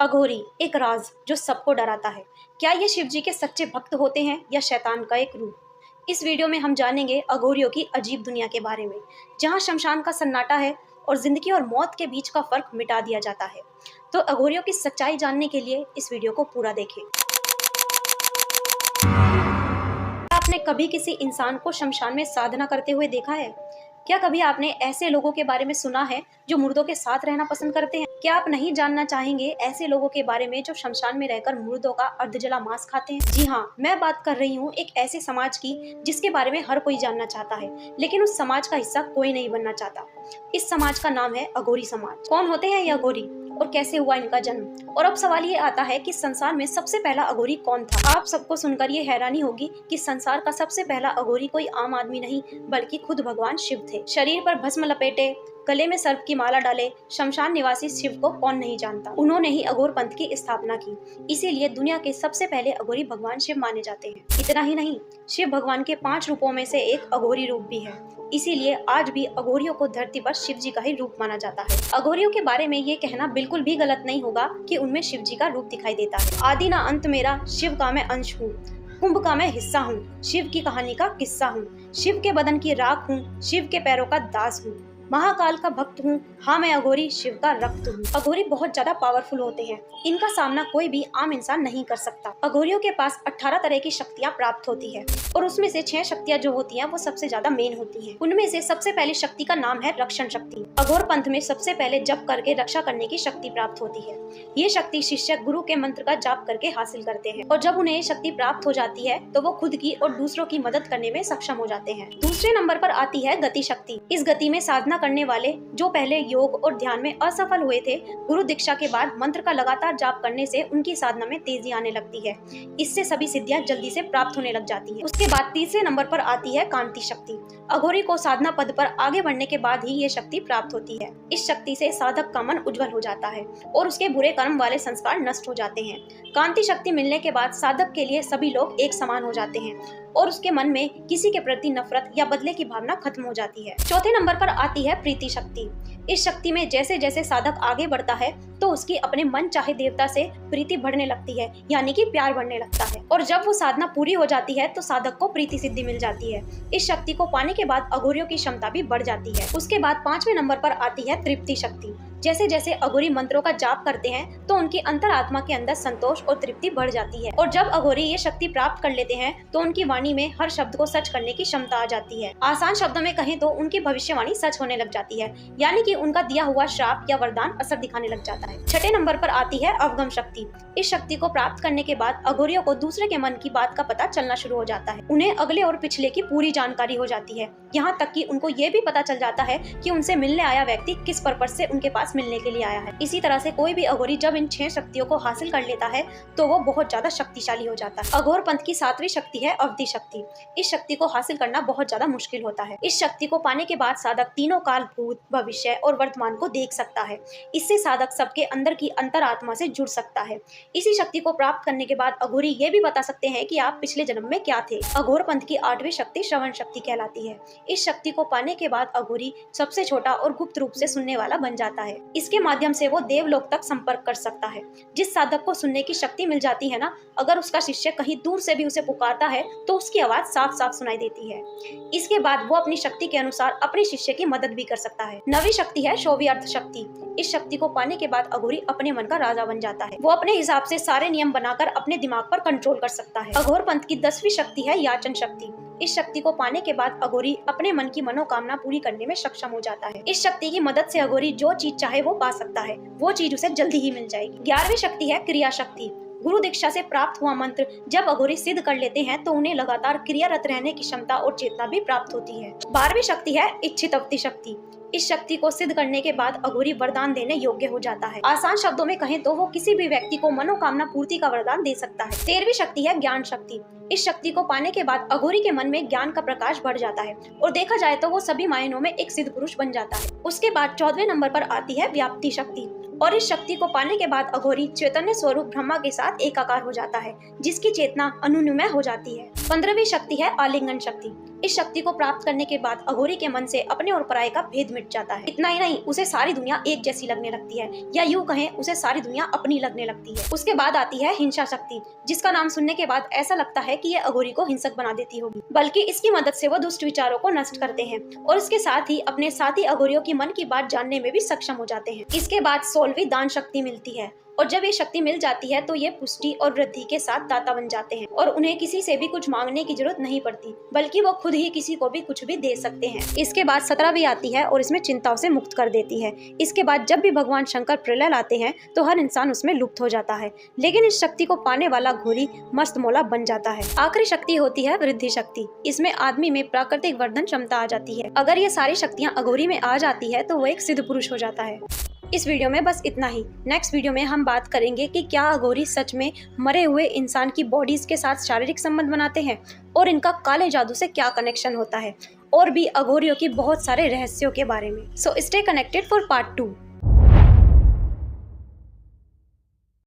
अघोरी एक राज जो सबको डराता है। क्या ये शिव जी के सच्चे भक्त होते हैं या शैतान का एक रूप? इस वीडियो में हम जानेंगे अघोरियों की अजीब दुनिया के बारे में, जहां शमशान का सन्नाटा है और जिंदगी और मौत के बीच का फर्क मिटा दिया जाता है। तो अघोरियों की सच्चाई जानने के लिए इस वीडियो को पूरा देखें। आपने कभी किसी इंसान को शमशान में साधना करते हुए देखा है? क्या कभी आपने ऐसे लोगों के बारे में सुना है जो मुर्दों के साथ रहना पसंद करते हैं? क्या आप नहीं जानना चाहेंगे ऐसे लोगों के बारे में जो शमशान में रहकर मुर्दों का अर्धजला मांस खाते हैं? जी हाँ, मैं बात कर रही हूँ एक ऐसे समाज की जिसके बारे में हर कोई जानना चाहता है, लेकिन उस समाज का हिस्सा कोई नहीं बनना चाहता। इस समाज का नाम है अघोरी समाज। कौन होते हैं ये अघोरी और कैसे हुआ इनका जन्म? और अब सवाल ये आता है कि संसार में सबसे पहला अघोरी कौन था? आप सबको सुनकर ये हैरानी होगी कि संसार का सबसे पहला अघोरी कोई आम आदमी नहीं बल्कि खुद भगवान शिव थे। शरीर पर भस्म लपेटे, गले में सर्प की माला डाले शमशान निवासी शिव को कौन नहीं जानता। उन्होंने ही अघोर पंथ की स्थापना की, इसीलिए दुनिया के सबसे पहले अघोरी भगवान शिव माने जाते हैं। इतना ही नहीं, शिव भगवान के 5 रूपों में से एक अघोरी रूप भी है, इसीलिए आज भी अघोरियों को धरती पर शिव जी का ही रूप माना जाता है। अघोरियों के बारे में ये कहना बिल्कुल भी गलत नहीं होगा कि उनमें शिव जी का रूप दिखाई देता है। आदि ना अंत मेरा, शिव का मैं अंश हूँ, कुंभ का मैं हिस्सा हूँ, शिव की कहानी का किस्सा हूँ, शिव के बदन की राख हूँ, शिव के पैरों का दास हूँ, महाकाल का भक्त हूँ, हाँ मैं अघोरी शिव का रक्त हूँ। अघोरी बहुत ज्यादा पावरफुल होते हैं, इनका सामना कोई भी आम इंसान नहीं कर सकता। अघोरियों के पास 18 तरह की शक्तियाँ प्राप्त होती है और उसमें से 6 शक्तियाँ जो होती हैं वो सबसे ज्यादा मेन होती हैं। उनमें से सबसे पहली शक्ति का नाम है रक्षण शक्ति। अघोर पंथ में सबसे पहले जप करके रक्षा करने की शक्ति प्राप्त होती है। ये शक्ति शिष्य गुरु के मंत्र का जाप करके हासिल करते हैं और जब उन्हें ये शक्ति प्राप्त हो जाती है तो वो खुद की और दूसरों की मदद करने में सक्षम हो जाते हैं। दूसरे नंबर पर आती है गति शक्ति। इस गति में साधना करने वाले जो पहले योग और ध्यान में असफल हुए थे, गुरु दीक्षा के बाद मंत्र का लगातार जाप करने से उनकी साधना में तेजी आने लगती है। इससे सभी सिद्धियां जल्दी से प्राप्त होने लग जाती हैं। उसके बाद तीसरे नंबर पर आती है कांति शक्ति। अघोरी को साधना पद पर आगे बढ़ने के बाद ही ये शक्ति प्राप्त होती है। इस शक्ति से साधक का मन उज्जवल हो जाता है और उसके बुरे कर्म वाले संस्कार नष्ट हो जाते हैं। कांति शक्ति मिलने के बाद साधक के लिए सभी लोग एक समान हो जाते हैं और उसके मन में किसी के प्रति नफरत या बदले की भावना खत्म हो जाती है। चौथे नंबर पर आती है प्रीति शक्ति। इस शक्ति में जैसे जैसे साधक आगे बढ़ता है तो उसकी अपने मन चाहे देवता से प्रीति बढ़ने लगती है, यानी कि प्यार बढ़ने लगता है। और जब वो साधना पूरी हो जाती है तो साधक को प्रीति सिद्धि मिल जाती है। इस शक्ति को पाने के बाद अघोरियों की क्षमता भी बढ़ जाती है। उसके बाद 5वें नंबर पर आती है तृप्ति शक्ति। जैसे जैसे अघोरी मंत्रों का जाप करते हैं तो उनकी अंतरात्मा के अंदर संतोष और तृप्ति बढ़ जाती है और जब अघोरी ये शक्ति प्राप्त कर लेते हैं तो उनकी वाणी में हर शब्द को सच करने की क्षमता आ जाती है। आसान शब्दों में कहें तो उनकी भविष्यवाणी सच होने लग जाती है, यानी कि उनका दिया हुआ श्राप या वरदान असर दिखाने लग जाता है। छठे नंबर पर आती है अवगम शक्ति। इस शक्ति को प्राप्त करने के बाद अघोरियों को दूसरे के मन की बात का पता चलना शुरू हो जाता है। उन्हें अगले और पिछले की पूरी जानकारी हो जाती है, यहाँ तक कि उनको ये भी पता चल जाता है कि उनसे मिलने आया व्यक्ति किस पर्पज से उनके पास मिलने के लिए आया है। इसी तरह से कोई भी अघोरी जब इन 6 शक्तियों को हासिल कर लेता है तो वो बहुत ज्यादा शक्तिशाली हो जाता है। अघोर पंथ की 7वीं शक्ति है अवधि शक्ति। इस शक्ति को हासिल करना बहुत ज्यादा मुश्किल होता है। इस शक्ति को पाने के बाद साधक तीनों काल, भूत, भविष्य और वर्तमान को देख सकता है। इससे साधक सबके अंदर की अंतरात्मा से जुड़ सकता है। इसी शक्ति को प्राप्त करने के बाद अघोरी ये भी बता सकते हैं कि आप पिछले जन्म में क्या थे। अघोर पंथ की 8वीं शक्ति श्रवण शक्ति कहलाती है। इस शक्ति को पाने के बाद अघोरी सबसे छोटा और गुप्त रूप से सुनने वाला बन जाता है। इसके माध्यम से वो देवलोक तक संपर्क कर सकता है। जिस साधक को सुनने की शक्ति मिल जाती है ना, अगर उसका शिष्य कहीं दूर से भी उसे पुकारता है तो उसकी आवाज साफ साफ सुनाई देती है। इसके बाद वो अपनी शक्ति के अनुसार अपने शिष्य की मदद भी कर सकता है। 9वीं शक्ति है शौवी अर्थ शक्ति। इस शक्ति को पाने के बाद अघोरी अपने मन का राजा बन जाता है। वो अपने हिसाब से सारे नियम बनाकर अपने दिमाग पर कंट्रोल कर सकता है। अघोर पंथ की 10वीं शक्ति है याचन शक्ति। इस शक्ति को पाने के बाद अघोरी अपने मन की मनोकामना पूरी करने में सक्षम हो जाता है। इस शक्ति की मदद से अघोरी जो चीज चाहे वो पा सकता है, वो चीज उसे जल्दी ही मिल जाएगी। 11वीं शक्ति है क्रिया शक्ति। गुरु दीक्षा से प्राप्त हुआ मंत्र जब अघोरी सिद्ध कर लेते हैं तो उन्हें लगातार क्रियारत रहने की क्षमता और चेतना भी प्राप्त होती है। 12वीं शक्ति है इच्छित अवधि शक्ति। इस शक्ति को सिद्ध करने के बाद अघोरी वरदान देने योग्य हो जाता है। आसान शब्दों में कहें तो वो किसी भी व्यक्ति को मनोकामना पूर्ति का वरदान दे सकता है। 13वीं शक्ति है ज्ञान शक्ति। इस शक्ति को पाने के बाद अघोरी के मन में ज्ञान का प्रकाश बढ़ जाता है और देखा जाए तो वो सभी मायनों में एक सिद्ध पुरुष बन जाता है। उसके बाद 14वें नंबर पर आती है व्याप्ति शक्ति और इस शक्ति को पाने के बाद अघोरी चैतन्य स्वरूप ब्रह्मा के साथ एकाकार हो जाता है, जिसकी चेतना अनुन्वय हो जाती है। 15वीं शक्ति है आलिंगन शक्ति। इस शक्ति को प्राप्त करने के बाद अघोरी के मन से अपने और पराये का भेद मिट जाता है। इतना ही नहीं, उसे सारी दुनिया एक जैसी लगने लगती है, या यूँ कहें उसे सारी दुनिया अपनी लगने लगती है। उसके बाद आती है हिंसा शक्ति, जिसका नाम सुनने के बाद ऐसा लगता है कि ये अघोरी को हिंसक बना देती होगी, बल्कि इसकी मदद से वो दुष्ट विचारों को नष्ट करते हैं और इसके साथ ही अपने साथी अघोरियों की मन की बात जानने में भी सक्षम हो जाते हैं। इसके बाद 16वीं दान शक्ति मिलती है, और जब ये शक्ति मिल जाती है तो ये पुष्टि और वृद्धि के साथ दाता बन जाते हैं और उन्हें किसी से भी कुछ मांगने की जरूरत नहीं पड़ती, बल्कि वो खुद ही किसी को भी कुछ भी दे सकते हैं। इसके बाद 17वीं आती है और इसमें चिंताओं से मुक्त कर देती है। इसके बाद जब भी भगवान शंकर प्रलय लाते हैं तो हर इंसान उसमें लुप्त हो जाता है, लेकिन इस शक्ति को पाने वाला घोरी मस्त मौला बन जाता है। आखिरी शक्ति होती है वृद्धि शक्ति। इसमें आदमी में प्राकृतिक वर्धन क्षमता आ जाती है। अगर ये सारी शक्तियाँ अघोरी में आ जाती है तो वो एक सिद्ध पुरुष हो जाता है। इस वीडियो में बस इतना ही। नेक्स्ट वीडियो में हम बात करेंगे कि क्या अघोरी सच में मरे हुए इंसान की बॉडीज के साथ शारीरिक संबंध बनाते हैं और इनका काले जादू से क्या कनेक्शन होता है, और भी अघोरियों की बहुत सारे रहस्यों के बारे में। So stay connected for part 2।